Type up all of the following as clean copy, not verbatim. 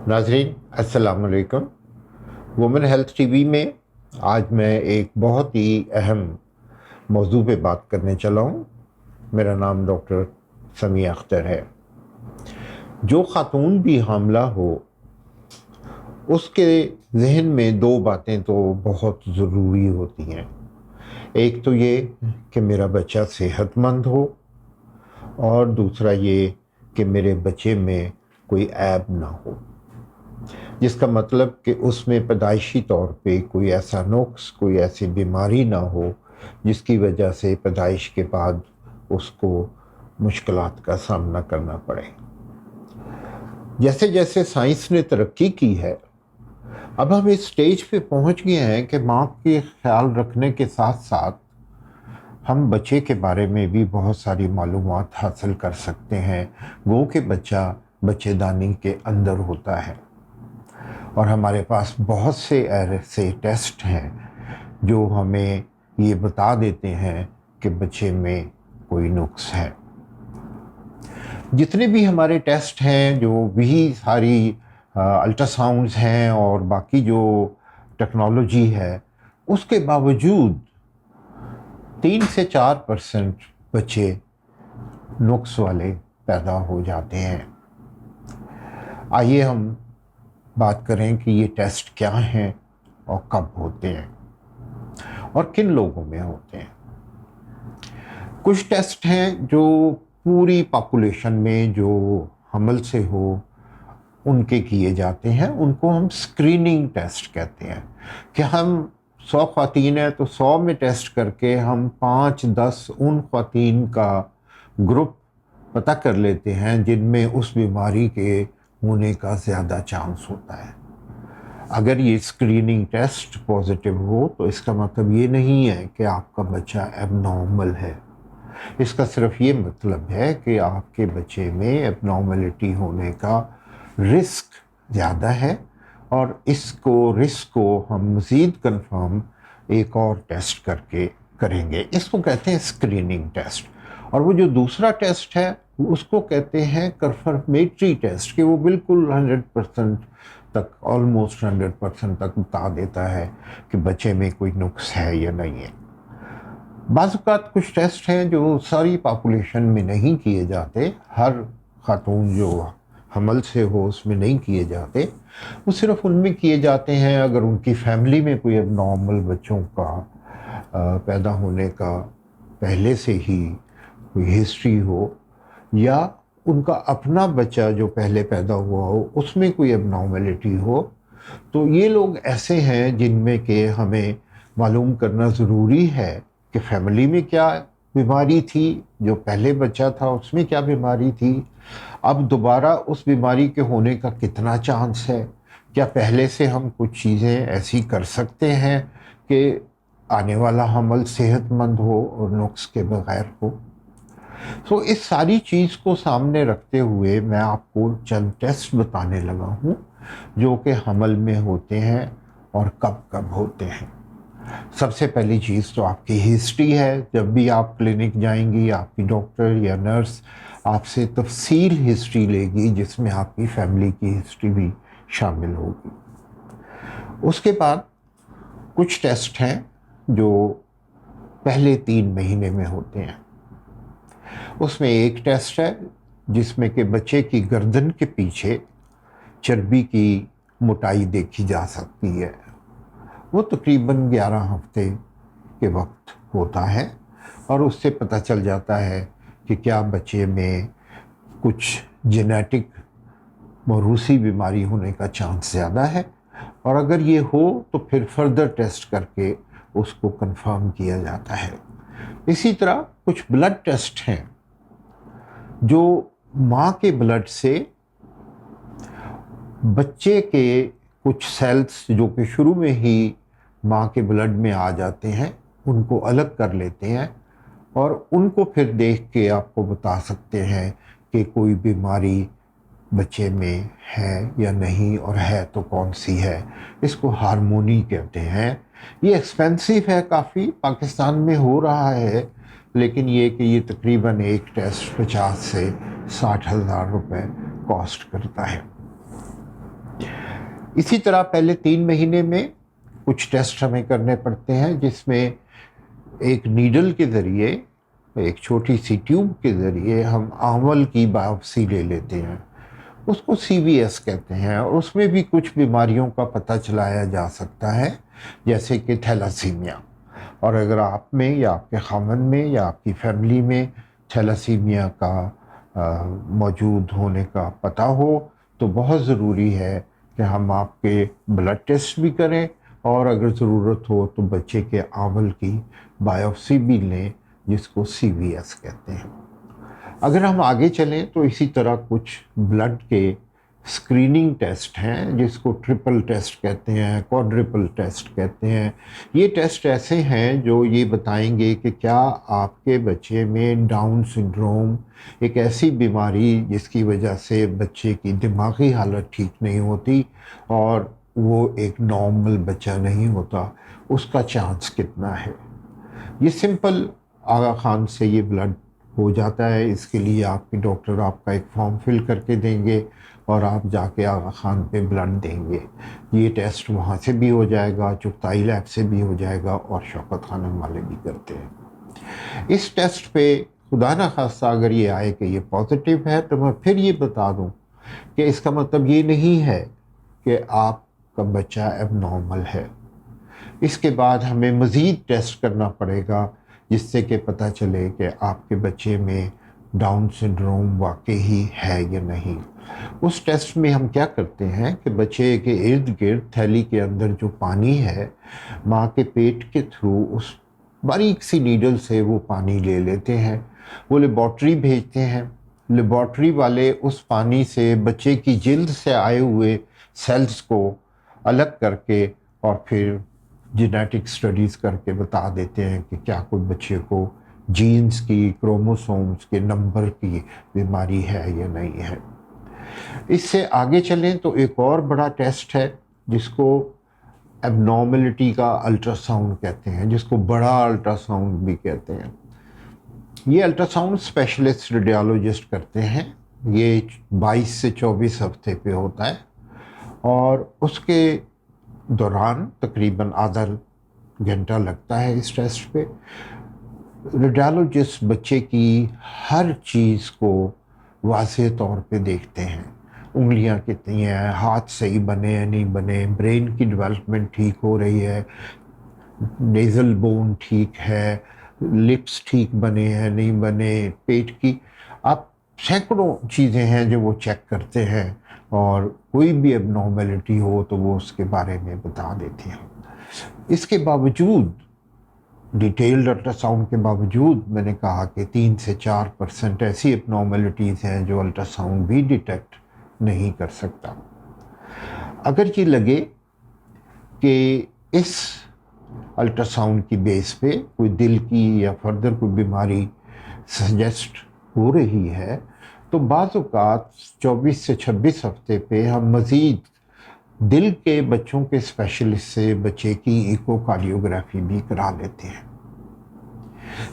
नाजरीन अस्सलाम वालेकुम। वुमेन हेल्थ टीवी में आज मैं एक बहुत ही अहम मौजू पे बात करने चला हूँ। मेरा नाम डॉक्टर समिया अख्तर है। जो ख़ातून भी हामला हो उसके जहन में दो बातें तो बहुत ज़रूरी होती हैं। एक तो ये कि मेरा बच्चा सेहतमंद हो और दूसरा ये कि मेरे बच्चे में कोई ऐब ना हो, जिसका मतलब कि उसमें पैदाइशी तौर पे कोई ऐसा नुक्स, कोई ऐसी बीमारी ना हो जिसकी वजह से पैदाइश के बाद उसको मुश्किलात का सामना करना पड़े। जैसे जैसे साइंस ने तरक्की की है, अब हम इस स्टेज पे पहुंच गए हैं कि माँ के ख्याल रखने के साथ साथ हम बच्चे के बारे में भी बहुत सारी मालूमात हासिल कर सकते हैं। गो के बच्चा बच्चेदानी के अंदर होता है और हमारे पास बहुत से ऐसे टेस्ट हैं जो हमें ये बता देते हैं कि बच्चे में कोई नुक्स है। जितने भी हमारे टेस्ट हैं, जो भी सारी अल्ट्रासाउंड्स हैं और बाकी जो टेक्नोलॉजी है, उसके बावजूद 3 से 4% बच्चे नुक्स वाले पैदा हो जाते हैं। आइए हम बात करें कि ये टेस्ट क्या हैं और कब होते हैं और किन लोगों में होते हैं। कुछ टेस्ट हैं जो पूरी पॉपुलेशन में जो हमल से हो उनके किए जाते हैं, उनको हम स्क्रीनिंग टेस्ट कहते हैं। कि हम 100 ख़वातीन हैं तो 100 में टेस्ट करके हम 5-10 उन ख़वातीन का ग्रुप पता कर लेते हैं जिनमें उस बीमारी के होने का ज़्यादा चांस होता है। अगर ये स्क्रीनिंग टेस्ट पॉजिटिव हो तो इसका मतलब ये नहीं है कि आपका बच्चा एबनॉर्मल है। इसका सिर्फ ये मतलब है कि आपके बच्चे में एबनॉर्मलिटी होने का रिस्क ज़्यादा है और इसको रिस्क को हम मज़ीद कंफर्म एक और टेस्ट करके करेंगे। इसको कहते हैं स्क्रीनिंग टेस्ट। और वो जो दूसरा टेस्ट है उसको कहते हैं कंफर्मेटरी टेस्ट, कि वो बिल्कुल 100% तक, ऑलमोस्ट 100% तक बता देता है कि बच्चे में कोई नुक्स है या नहीं है। बाज़ औक़ात कुछ टेस्ट हैं जो सारी पॉपुलेशन में नहीं किए जाते, हर खातून जो हमल से हो उसमें नहीं किए जाते, वो सिर्फ उनमें किए जाते हैं अगर उनकी फैमिली में कोई एबनॉर्मल बच्चों का पैदा होने का पहले से ही कोई हिस्ट्री हो, या उनका अपना बच्चा जो पहले पैदा हुआ हो उसमें कोई एबनॉर्मलिटी हो। तो ये लोग ऐसे हैं जिनमें कि हमें मालूम करना ज़रूरी है कि फैमिली में क्या बीमारी थी, जो पहले बच्चा था उसमें क्या बीमारी थी, अब दोबारा उस बीमारी के होने का कितना चांस है, क्या पहले से हम कुछ चीज़ें ऐसी कर सकते हैं कि आने वाला हमल सेहतमंद हो और नुक्स के बगैर हो। तो इस सारी चीज़ को सामने रखते हुए मैं आपको चंद टेस्ट बताने लगा हूँ जो कि हमल में होते हैं और कब कब होते हैं। सबसे पहली चीज़ तो आपकी हिस्ट्री है। जब भी आप क्लिनिक जाएंगी, आपकी डॉक्टर या नर्स आपसे तफसील हिस्ट्री लेगी जिसमें आपकी फैमिली की हिस्ट्री भी शामिल होगी। उसके बाद कुछ टेस्ट हैं जो पहले 3 महीने में होते हैं। उसमें एक टेस्ट है जिसमें कि बच्चे की गर्दन के पीछे चर्बी की मोटाई देखी जा सकती है। वो तकरीबन 11 हफ्ते के वक्त होता है और उससे पता चल जाता है कि क्या बच्चे में कुछ जेनेटिक मौरूसी बीमारी होने का चांस ज़्यादा है, और अगर ये हो तो फिर फर्दर टेस्ट करके उसको कंफर्म किया जाता है। इसी तरह कुछ ब्लड टेस्ट हैं जो माँ के ब्लड से बच्चे के कुछ सेल्स जो कि शुरू में ही माँ के ब्लड में आ जाते हैं उनको अलग कर लेते हैं और उनको फिर देख के आपको बता सकते हैं कि कोई बीमारी बच्चे में है या नहीं, और है तो कौन सी है। इसको हार्मोनी कहते हैं। ये एक्सपेंसिव है काफ़ी, पाकिस्तान में हो रहा है, लेकिन ये कि ये तकरीबन एक टेस्ट 50 से 60 हज़ार रुपये कॉस्ट करता है। इसी तरह पहले 3 महीने में कुछ टेस्ट हमें करने पड़ते हैं, जिसमें एक नीडल के ज़रिए, एक छोटी सी ट्यूब के ज़रिए हम आंवल की बायोप्सी ले लेते हैं। उसको CVS कहते हैं, और उसमें भी कुछ बीमारियों का पता चलाया जा सकता है, जैसे कि थैलासीमिया। और अगर आप में या आपके खामन में या आपकी फैमिली में थैलासीमिया का मौजूद होने का पता हो, तो बहुत ज़रूरी है कि हम आपके ब्लड टेस्ट भी करें, और अगर ज़रूरत हो तो बच्चे के आंवल की बायोप्सी भी लें, जिसको CVS कहते हैं। अगर हम आगे चलें तो इसी तरह कुछ ब्लड के स्क्रीनिंग टेस्ट हैं, जिसको ट्रिपल टेस्ट कहते हैं, क्वाड्रिपल टेस्ट कहते हैं। ये टेस्ट ऐसे हैं जो ये बताएंगे कि क्या आपके बच्चे में डाउन सिंड्रोम, एक ऐसी बीमारी जिसकी वजह से बच्चे की दिमागी हालत ठीक नहीं होती और वो एक नॉर्मल बच्चा नहीं होता, उसका चांस कितना है। ये सिंपल आगा खान से ये ब्लड हो जाता है। इसके लिए आपके डॉक्टर आपका एक फॉर्म फिल करके देंगे और आप जाके आगा खान पे ब्लड देंगे। ये टेस्ट वहाँ से भी हो जाएगा, चुगताई लैब से भी हो जाएगा, और शौकत खानम वाले भी करते हैं। इस टेस्ट पे खुदा न खास्ता अगर ये आए कि ये पॉजिटिव है, तो मैं फिर ये बता दूं कि इसका मतलब ये नहीं है कि आपका बच्चा एबनॉर्मल है। इसके बाद हमें मज़ीद टेस्ट करना पड़ेगा, जिससे कि पता चले कि आपके बच्चे में डाउन सिंड्रोम वाकई ही है या नहीं। उस टेस्ट में हम क्या करते हैं कि बच्चे के इर्द गिर्द थैली के अंदर जो पानी है, माँ के पेट के थ्रू उस बारीक सी नीडल से वो पानी ले लेते हैं, वो लेबॉर्ट्री भेजते हैं। लेबॉर्ट्री वाले उस पानी से बच्चे की जिल्द से आए हुए सेल्स को अलग करके और फिर जेनेटिक स्टडीज़ करके बता देते हैं कि क्या कोई बच्चे को जीन्स की, क्रोमोसोम्स के नंबर की बीमारी है या नहीं है। इससे आगे चलें तो एक और बड़ा टेस्ट है, जिसको एबनॉर्मलिटी का अल्ट्रासाउंड कहते हैं, जिसको बड़ा अल्ट्रासाउंड भी कहते हैं। ये अल्ट्रासाउंड स्पेशलिस्ट रेडियोलॉजिस्ट करते हैं। ये 22 से 24 हफ्ते पे होता है, और उसके दौरान तकरीबन आधा घंटा लगता है इस टेस्ट पे। रेडियोलॉजिस्ट बच्चे की हर चीज़ को वाज़ेह तौर पे देखते हैं। उंगलियां कितनी हैं, हाथ सही बने हैं नहीं बने, ब्रेन की डेवलपमेंट ठीक हो रही है, नेज़ल बोन ठीक है, लिप्स ठीक बने हैं नहीं बने, पेट की, आप सैकड़ों चीज़ें हैं जो वो चेक करते हैं, और कोई भी एबनॉर्मेलिटी हो तो वो उसके बारे में बता देते हैं। इसके बावजूद, डिटेल्ड अल्ट्रासाउंड के बावजूद, मैंने कहा कि 3 से 4% ऐसी एबनॉर्मेलिटीज़ हैं जो अल्ट्रासाउंड भी डिटेक्ट नहीं कर सकता। अगर ये लगे कि इस अल्ट्रासाउंड की बेस पे कोई दिल की या फर्दर कोई बीमारी सजेस्ट हो रही है, तो बाज़ औक़ात 24 से 26 हफ्ते पे हम मज़ीद दिल के बच्चों के स्पेशलिस्ट से बच्चे की इकोकार्डियोग्राफी भी करा लेते हैं।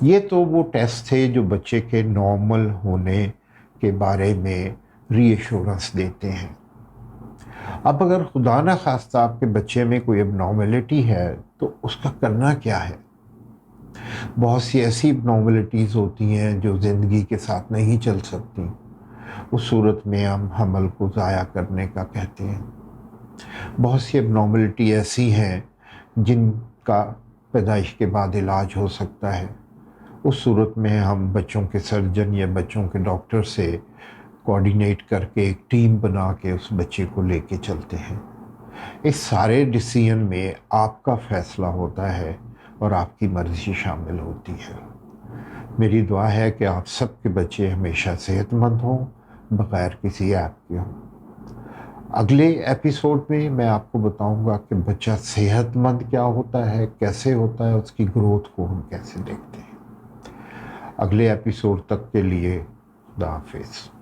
ये तो वो टेस्ट थे जो बच्चे के नॉर्मल होने के बारे में रीएश्योरेंस देते हैं। अब अगर खुदा न खास्ता आपके बच्चे में कोई एबनॉर्मेलिटी है, तो उसका करना क्या है। बहुत सी ऐसी एबनॉर्मेलिटीज़ होती हैं जो ज़िंदगी के साथ नहीं चल सकती। उस सूरत में हम हमल को ज़ाया करने का कहते हैं। बहुत सी एबनॉर्मेलिटी ऐसी हैं जिनका पैदाइश के बाद इलाज हो सकता है। उस सूरत में हम बच्चों के सर्जन या बच्चों के डॉक्टर से कोऑर्डिनेट करके एक टीम बना के उस बच्चे को लेके चलते हैं। इस सारे डिसीजन में आपका फ़ैसला होता है और आपकी मर्ज़ी शामिल होती है। मेरी दुआ है कि आप सबके बच्चे हमेशा सेहतमंद हों, बग़ैर किसी ऐप के हों। अगले एपिसोड में मैं आपको बताऊंगा कि बच्चा सेहतमंद क्या होता है, कैसे होता है, उसकी ग्रोथ को हम कैसे देखते हैं। अगले एपिसोड तक के लिए खुदा हाफिज़।